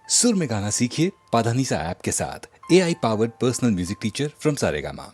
सुर में गाना सीखिए पाधानीसा ऐप के साथ। AI powered personal music teacher from Saregama.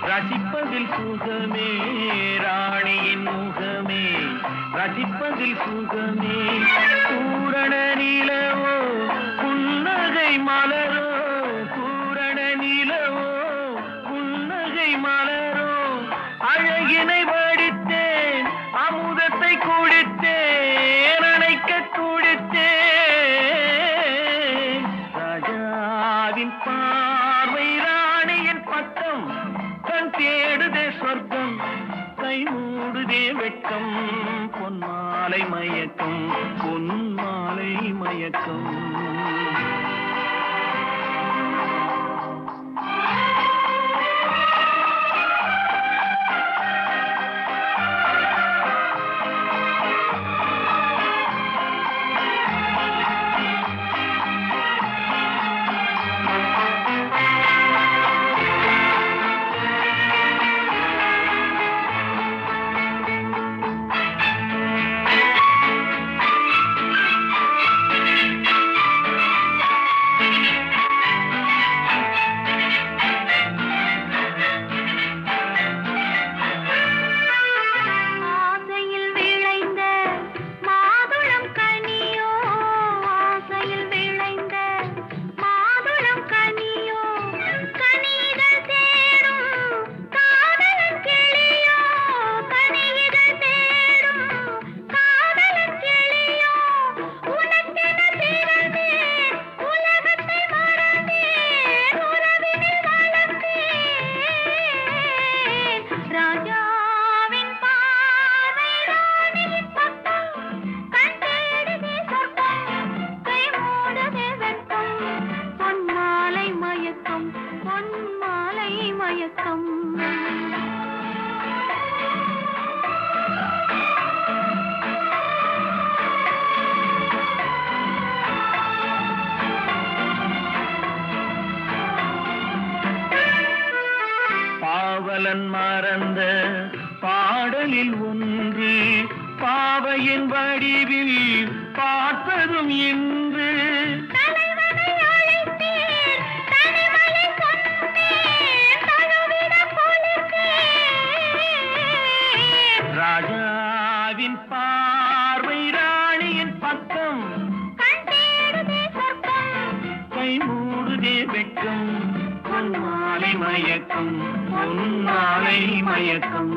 ரசிப்பதில் சுகமே ராணியின் முகமே ரசிப்பதில் சுகமே பூரண நிலவோ புன்னகை மலரோ பூரண நிலவோ புன்னகை மலரோ அழகினை வடித்தேன் அமுதத்தை குடித்தேன் அணைக்க குடித்தேன் ராஜாவின் பார்வை ராணியின் பக்கம் தேடுதே சொர்க்கம் கை மூடுதே வெட்கம் பொன்மாலை மயக்கம் பொன்மாலை மயக்கம் பாவலன் மறந்த பாடலில் ஒன்று பாவையின் வடிவில் பார்ப்பதும் இன்று ராஜாவின் பார்வை ராணியின் பக்கம் கை மூடுதே வெட்கம் பொன்மாலை மயக்கம் பொன்மாலை மயக்கம்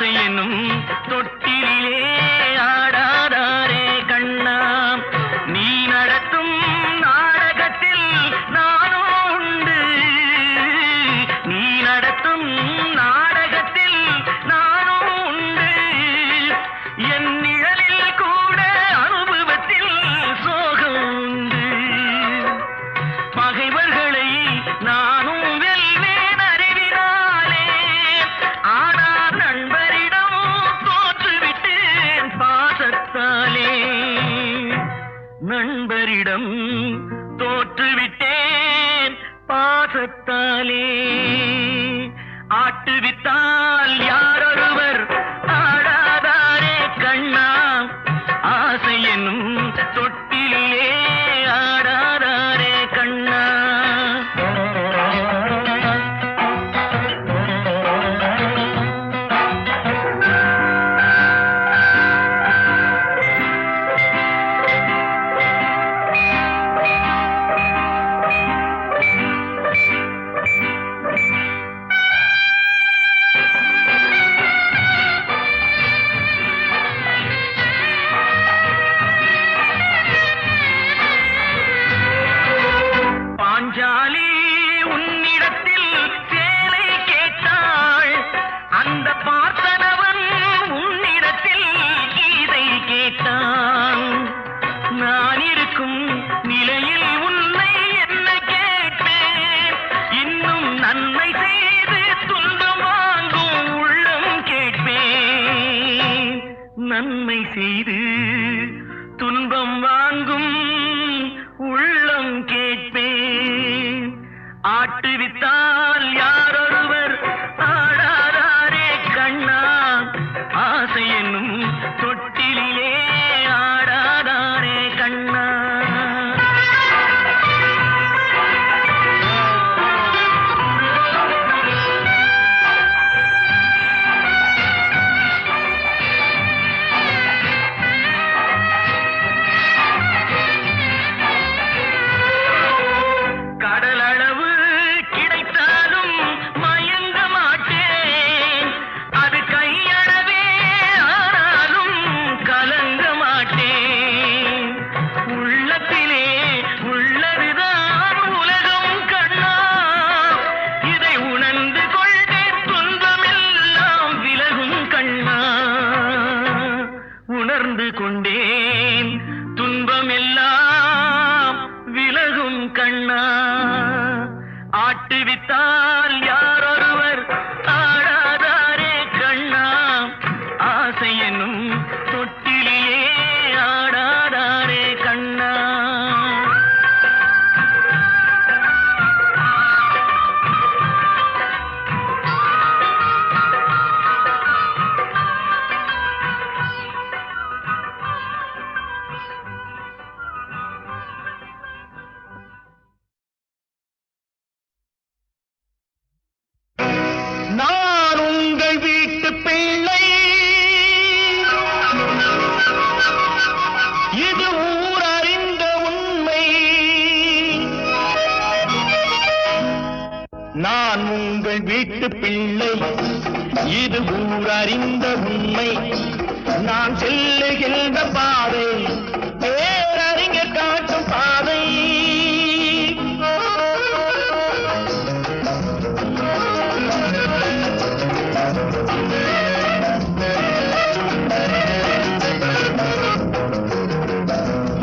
ஆசை என்னும் தொட்டிலே ஆடாதாரே கண்ணா, நீ நடத்தும் நாடகத்தில் நானும் உண்டு, நீ நடத்தும் நாடகத்தில் நானும் உண்டு, என் நிழலில் கூட அனுபவத்தில் சோகம் உண்டு, பகைவர்களை நானும் வெல்வேன் அறிவினாலே, ஆனால் நண்பரிடம் தோற்றுவிட்டேன் பாசத்தாலே, நண்பரிடம் தோற்றுவிட்டேன் பாசத்தாலே, ஆட்டுவித்தால் யாரொருவர் ஆடாதாரே கண்ணா, ஆசை என்னும் தொட்டிலே ஆடாதாரே கண்ணா. பாஞ்சாலி உன்னிடத்தில் சேலை கேட்டாள், அந்த பார்த்தனவன் உன்னிடத்தில் கீதை கேட்டான், நான் இருக்கும் நிலையில் உன்னை என்ன கேட்பேன், இன்னும் நன்மை செய்து துன்பம் வாங்கும் உள்ளம் கேட்பேன், நன்மை செய்து துன்பம் வாங்கும் உள்ளம் கேட்பேன், ஆட்டுவித்தால் யாரொருவர் ஆடாதாரே கண்ணா, ஆசை என்னும் தொட்டிலே ஆடாதாரே கண்ணா. கடலளவு கிடைத்தாலும் மயங்க மாட்டேன், அது கையளவே ஆனாலும் கலங்க மாட்டேன், உள்ளத்திலே உள்ளதுதான் உலகம் கண்ணா, இதை உணர்ந்து கொண்டே துன்பமெல்லாம் விலகும் கண்ணா, உணர்ந்து கொண்டேன் துன்பமெல்லாம் விலகும் கண்ணா, ஆட்டுவித்தால் யாரொருவர் ஆடாதாரே கண்ணா, ஆசை என்னும் தொட்டிலே ஆடாதாரே கண்ணா. நான் உங்கள் வீட்டு பிள்ளை, இது ஊர் அறிந்த உண்மை, நான் உங்கள் வீட்டு பிள்ளை, இது ஊர் அறிந்த உண்மை, நான் செல்லுகின்ற பாதை பேரறிஞர் காட்டும் பாதை,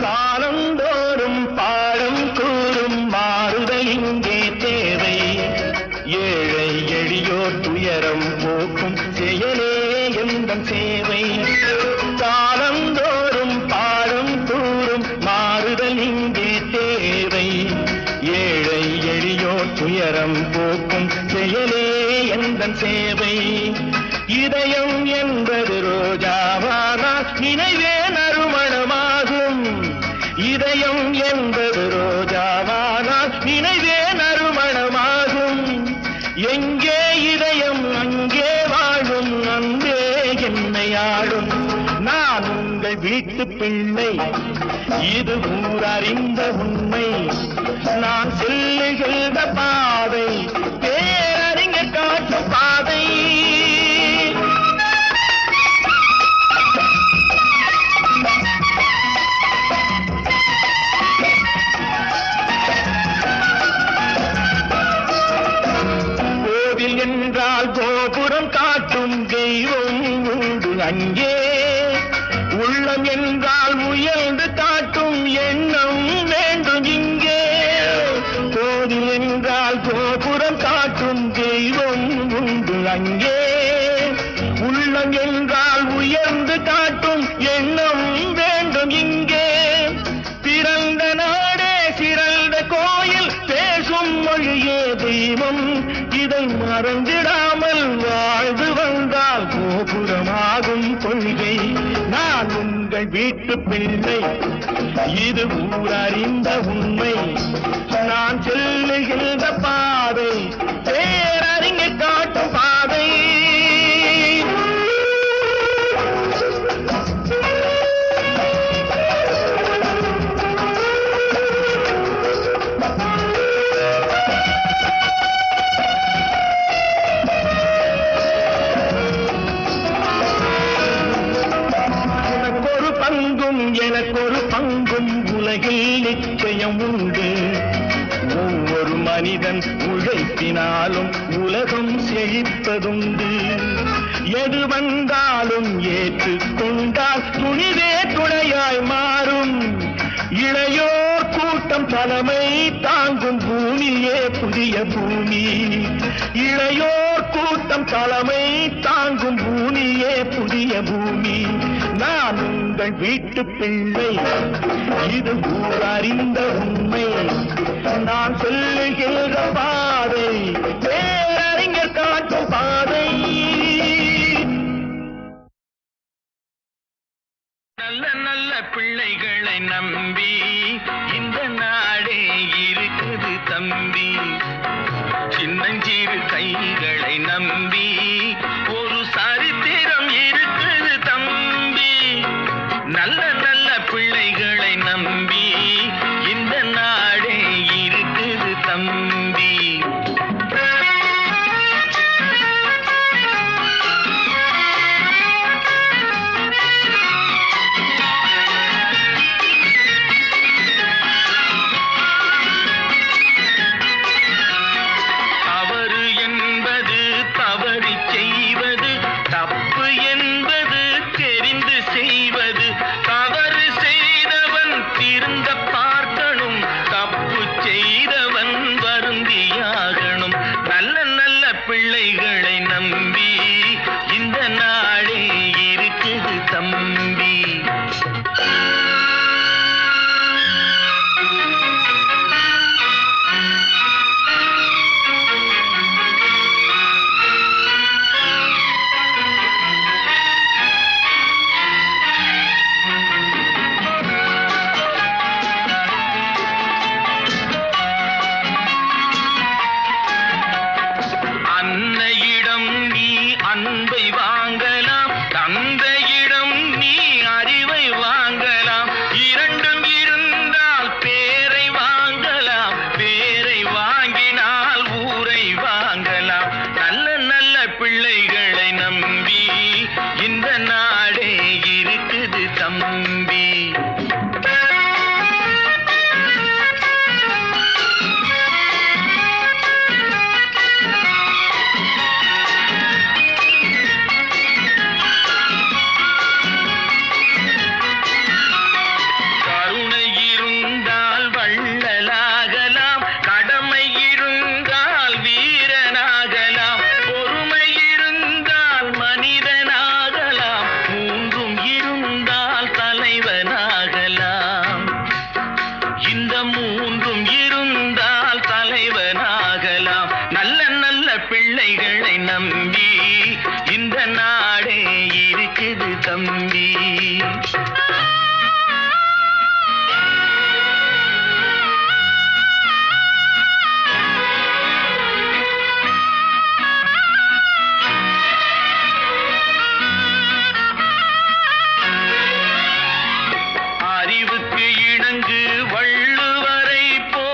காலந்தோறும் பாடம் கூறும் மாறுதல் இங்கே தேவை, ஏழை எளியோர் துயரம் போக்கும் செயலே எந்தன் சேவை, காலந்தோறும் பாடம் கூறும் மாறுதல் இங்கே தேவை, ஏழை எளியோர் துயரம் போக்கும் செயலே எந்தன் சேவை, இதயம் என்பது ரோஜாவானால் நினைவே நறுமணமாகும், இதயம் என்பது ரோஜாவானால் நினைவே நறுமணமாகும், எங்கே இதயம் அங்கே வாழும் அன்பே என்னை ஆளும், நான் உங்கள் வீட்டு பிள்ளை, இது ஊர் அறிந்த உண்மை, நான் செல்லுகின்ற பாதை பேரறிஞர் காட்டும் பாதை. அங்கே உள்ளம் என்றால் முயன்று காட்டும் எண்ணம் வேண்டும் இங்கே கோவில் என்றால் கோபுரம் காட்டும் தெய்வம் உண்டு அங்கே உள்ளம் என்றால் உயர்ந்து காட்டும் எண்ணம் வேண்டும் இங்கே பிறந்த நாடே சிறந்த கோயில் பேசும் மொழியே தெய்வம் இதை மறந்திடாமல் வாழ்ந்து வந்தால் கோபுரமாகும் கொள்கை நான் உங்கள் வீட்டு பிள்ளை இது ஊரறிந்த உண்மை நான் செல்லுகின்ற பாதை பேரறிஞர் காட்டும் பாதை எனக்கொரு பங்கும் உலகில் நிச்சயம் உண்டு ஒவ்வொரு மனிதன் உழைப்பினாலும் உலகம் செழிப்பதுண்டு எது வந்தாலும் ஏற்றுக்கொண்டால் துணிவே துணையாய் மாறும் இளையோர் கூட்டம் தலைமை தாங்கும் பூமியே புதிய பூமி இளையோர் கூட்டம் தலைமை தாங்கும் பூமியே புதிய பூமி நான் உங்கள் வீட்டு பிள்ளை இது ஊரறிந்த உண்மை நான் சொல்லுகின்ற பாதை பேரறிஞர் காட்டும் பாதை நல்ல நல்ல பிள்ளைகளை நம்பி இந்த நாடே இருக்குது தம்பி சின்னஞ்சிறு கைகளை நம்பி ஒரு சரித்திரம் இருக்குது தம்பி நல்ல நல்ல பிள்ளைகளை நம்பி இந்த நாடே இருக்குது தம்பி பிள்ளைகளை நம்பி இந்த நாடே இருக்குது தம்பி அன்பை வாங்கலாம் தந்தையிடம் நீ அறிவை வாங்கலாம் இரண்டும் இருந்தால் பேரை வாங்கலாம் பேரை வாங்கினால் ஊரை வாங்கலாம் நல்ல நல்ல பிள்ளைகளை நம்பி இந்த நாடே இருக்குது தம்பி பிள்ளைகளை நம்பி இந்த நாடே இருக்குது தம்பி அறிவுக்கு இணங்கு வள்ளுவரை போ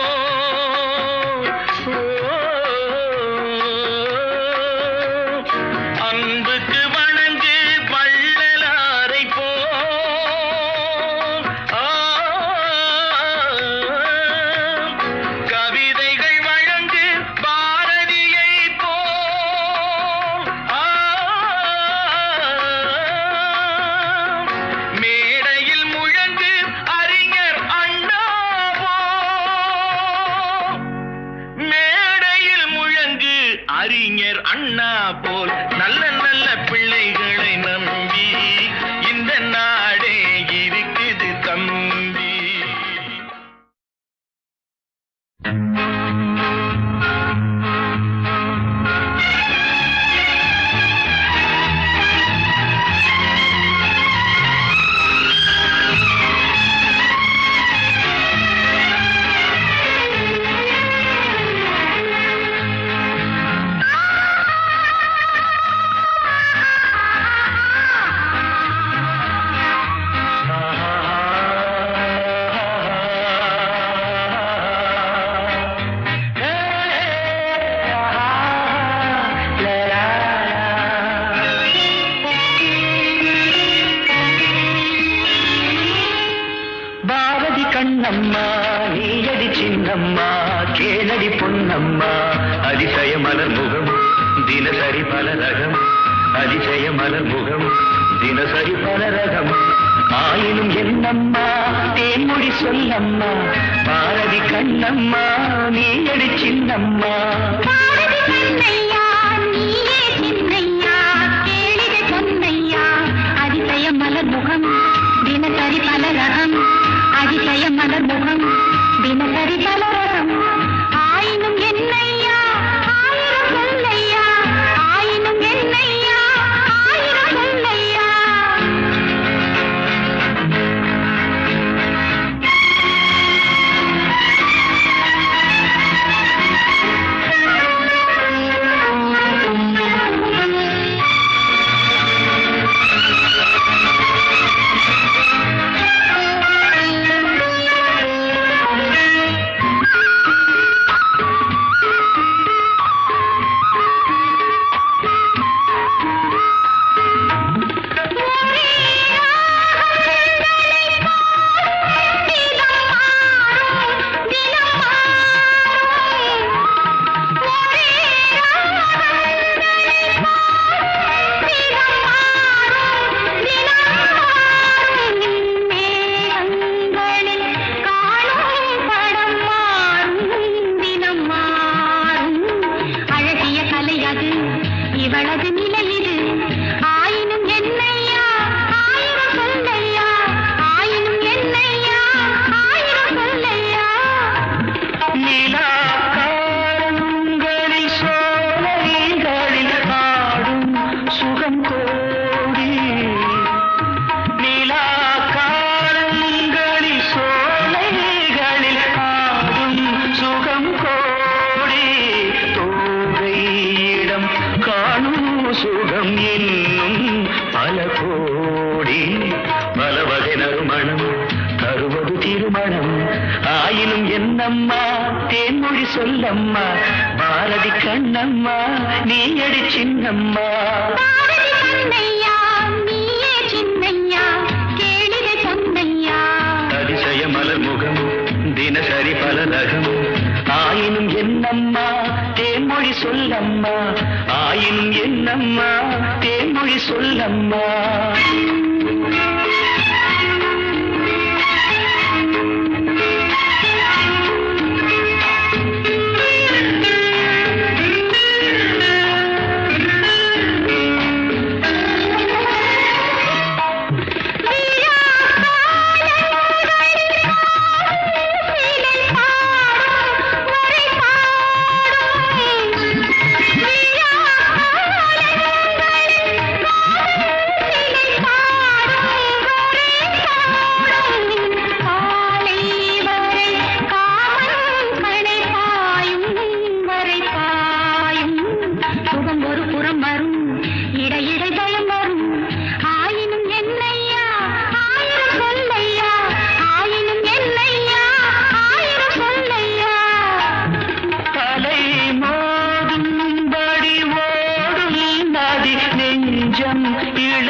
அன்புக்கு வணங்கு வள்ளலாரை போ என்னம்மா நீயடி சின்னம்மா கேளடி பொன்னம்மா அதிசய மலர் முகம் தினசரி பல ரகம் அதிசய மலர் முகம் தினசரி பல ரகம் ஆயினும் என்னம்மா தேன்மொழி சொல்லம்மா பாரதி கண்ணம்மா நீயடி சின்னம்மா மலர் முகம் தினசரி பல ரகம் அதிசய மலர் முகம் தினசரி பல ரகம் ஆயினும் என்னையா ஆயிரம் சொல்லையா ஆயினும் என்னையா ஆயிரம் சொல்லையா இவளது நிலை இது ஆயினும் என்னையா ஆயிரம் சொல்லையா ஆயினும் என்னையா ஆயிரம் சொல்லையா நிலா காலங்களில் சோலைகளில் ஆடும் சுகம் கோடி நிலா காலங்களில் சோலைகளில் ஆடும் சுகம் கோடி தோகையிடம் காணும் சுகம் என்னும் பல கோடி பல வகை நறுமணம் தருவது திருமணம் ஆயினும் என்னம்மா தேன்மொழி சொல்லம்மா பாரதி கண்ணம்மா நீயடி சின்னம்மா அதிசய மலர் முகம் தினசரி பல ரகம் ஆயினும் என்னம்மா தேன்மொழி சொல்லம்மா ஆயினும் என்னம்மா தேன்மொழி சொல்லம்மா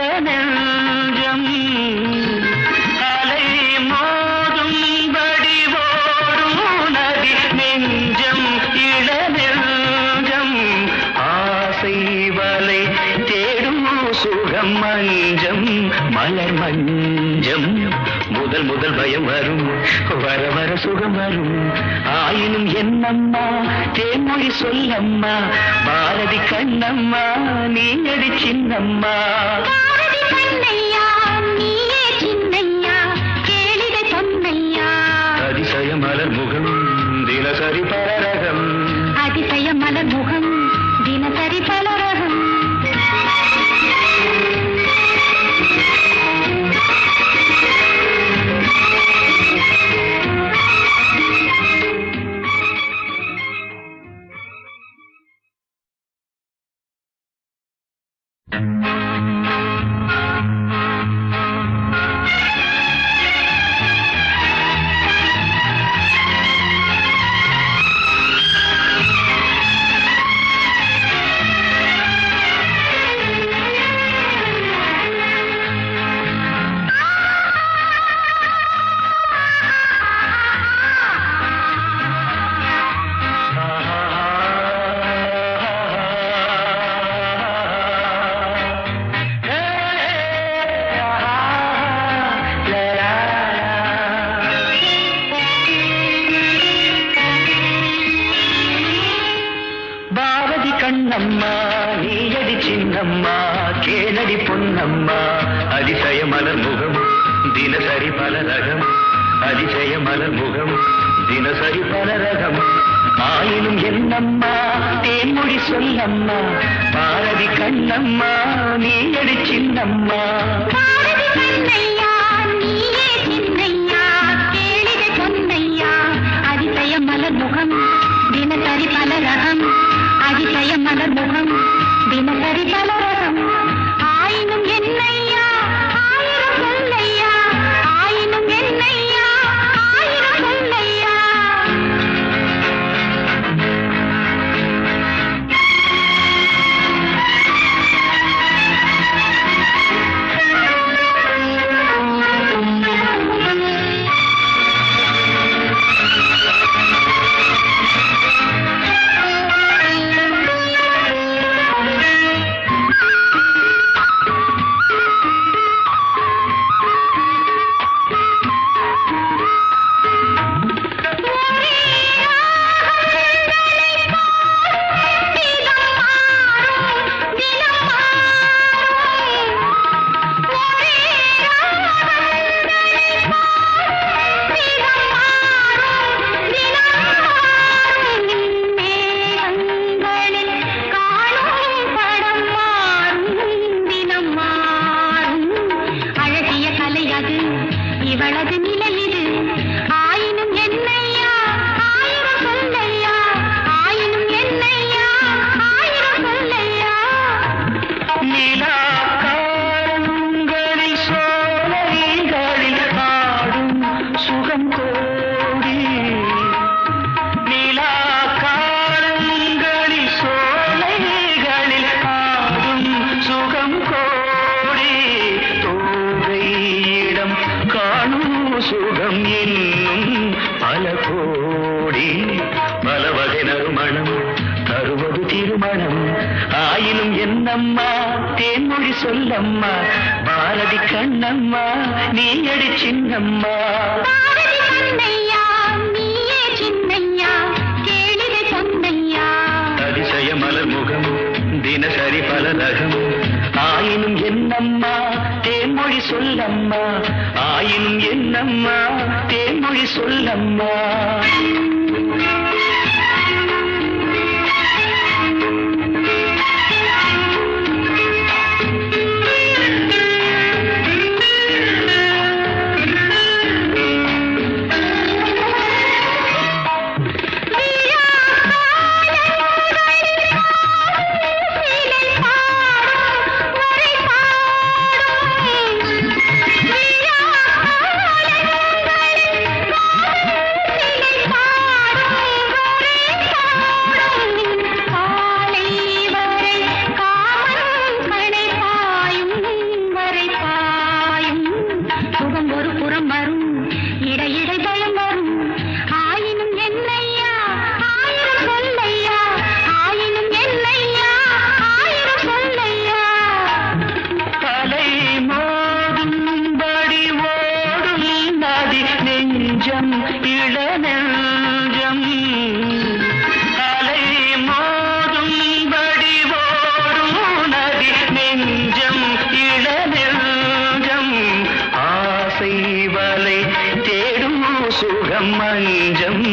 இளநெஞ்சம் அலை மோதும்படி ஓடும் நதி நெஞ்சம் இளநெஞ்சம் ஆசை வலை தேடும் சுகம் மஞ்சம் மலர் மஞ்சம் முதல் முதல் பயம் வரும் வர வர சுகம் வரும் ஆயினும் என்னம்மா தேன்மொழி சொல்லம்மா பாரதி கண்ணம்மா நீயடி சின்னம்மா அதிசய மலர் முகம் தினசரி பலரகம் அதிசய மலர் முகம் தினசரி பலரகம் நீயடி பொன்னம்மா அதிசய மலர் முகம் தினசரி பல ரகம் அதிசய மலர் முகம் தினசரி பல ரகம் ஆயினும் என்னம்மா தேன்மொழி சொல்லம்மா பாரதி கண்ணம்மா நீயடி சின்னம்மா பாரதி கண்ணையா நீயே சின்னையா கேளிகை பொன்னையா அதிசய மலர் முகம் தினசரி பல ரகம் அதிசய மலர் முகம் தினசரி பல ரகம் ஆயினும் என்னையா ஆயிரம் சொல்லையா ஆயினும் என்னையா ஆயிரம் சொல்லையா இவளது நிலை இது ஆயினும் என்னையா ஆயிரம் சொல்லையா ஆயினும் என்னையா ஆயிரம் சொல்லையா நிலா காலங்களில் சோலைகளில் ஆடும் சுகம் கோடி நிலா காலங்களில் சோலைகளில் ஆடும் சுகம் கோடி தோகையிடம் காணும் சுகம் என்னும் பல கோடி பல வகை நறுமணம் தருவது திருமணம் ஆயினும் என்னம்மா தேன்மொழி சொல்லம்மா பாரதி கண்ணம்மா நீயடி சின்னம்மா பாரதி கண்ணையா நீயே சின்னையா கேளிகை பொன்னையா அதிசய மலர் முகம் தினசரி பல ரகம் ஆயினும் என்னம்மா தேன்மொழி சொல்லம்மா ஆயினும் என்னம்மா தேன்மொழி சொல்லம்மா நெஞ்சம் இளநெஞ்சம் அலை மோதும்படி ஓடும் நதி நெஞ்சம் இளநெஞ்சம் ஆசை வலை தேடும் சுகம் மஞ்சம்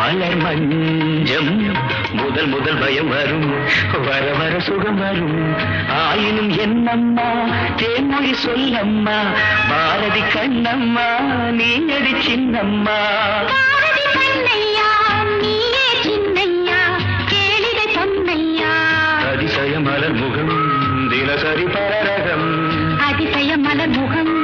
மலர் மஞ்சம் முதல் முதல் பயம் வரும் வர வர சுகம் வரும் ஆயினும் என்னம்மா தேன்மொழி சொல்லம்மா பாரதி கண்ணம்மா நீயடி சின்னம்மா பாரதி கண்ணையா நீயே சின்னையா கேளிகை பொன்னையா அதிசய மலர் முகம் தினசரி பரரகம் அதிசய மலர் முகம்